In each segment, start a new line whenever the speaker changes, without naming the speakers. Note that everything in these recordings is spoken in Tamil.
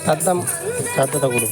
சத்தத்தை கொடு.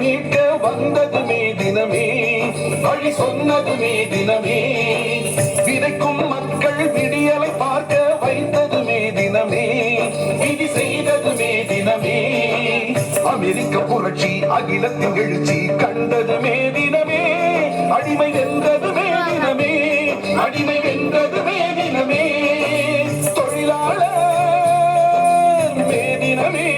மீட்க வந்ததுமே தினமே, வழி சொன்னதுமே தினமே, விதைக்கும் மக்கள் விடியலை பார்க்க வைத்ததுமே தினமே, விதி செய்ததுமே தினமே, அமெரிக்க புரட்சி அகிலத்தின் எழுச்சி கண்டதுமே தினமே, அடிமை வென்றதுமே தினமே, அடிமை வென்றதுமே தினமே, தொழிலாளர் தினமே,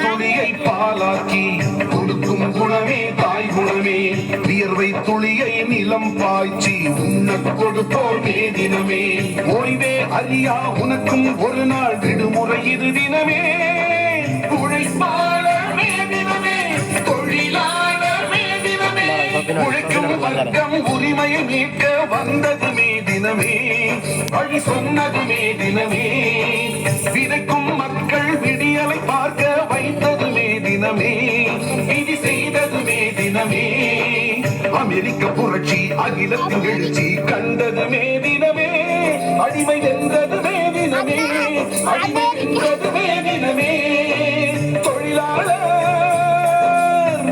துளியை பாலாக்கி கொடுக்கும் குணமே தாய் குணமே, வியர்வை துளியை நிலம் பாய்ச்சி உண்ணக் கொடுப்போர் மே தினமே, ஓய்வே அறியா உனக்கும் ஒரு நாள் விடுமுறை இது தினமே, உழைப்பாளர் மே தினமே, தொழிலாளர் மே தினமே, உழைக்கும் வர்க்கம் உரிமையை மீட்க வந்ததுமே தினமே, வழி சொன்னதுமே தினமே, விதைக்கும் மக்கள் விடியலை பார்க்க வைத்ததுமே தினமே, விதி செய்ததுமே தினமே, அமெரிக்க புரட்சி அகிலத்தின் எழுச்சி கண்டதுமே தினமே, அடிமை வென்றதுமே தினமே, அடிமை வென்றதுமே தினமே, தொழிலாளர்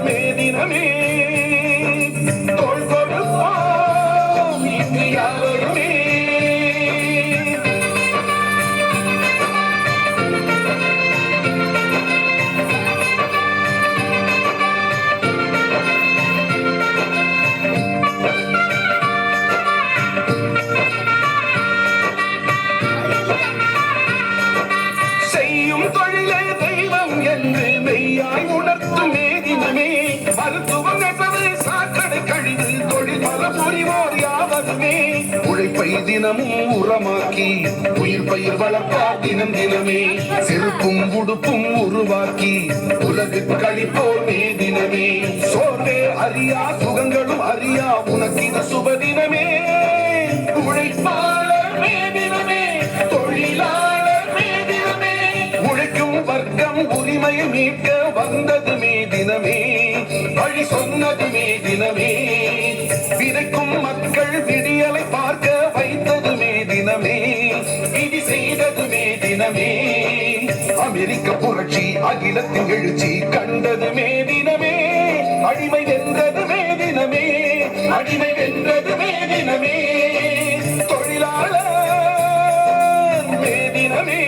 மே தினமே, தோள் கொடுப்போம் இந்தியாவுமே. உழைப்பை தினமும் உரமாக்கி உயிர் பயிர் வளர்ப்பார் தினம் தினமே, செருப்பும் உடுப்பும் உருவாக்கி உலகுக்கு கழிப்போர் மே தினமே, சோர்வே அறியா சுகங்களும் அறியா உனக்கு இது சுப தினமே, உழைப்பாளர் மே தினமே, தொழிலாளர் மே தினமே, உழைக்கும் வர்க்கம் உரிமையை மீட்க வந்ததுமே தினமே, வழி சொன்னதுமே தினமே, விதைக்கும் மக்கள் விடியலை பார்க்க வைத்ததுமே தினமே, விதி செய்ததுமே தினமே, அமெரிக்க புரட்சி அகிலத்தின் எழுச்சி கண்டது மேதினமே அடிமை வென்றது மேதினமே அடிமை வென்றது மேதினமே தொழிலாளர் மேதினமே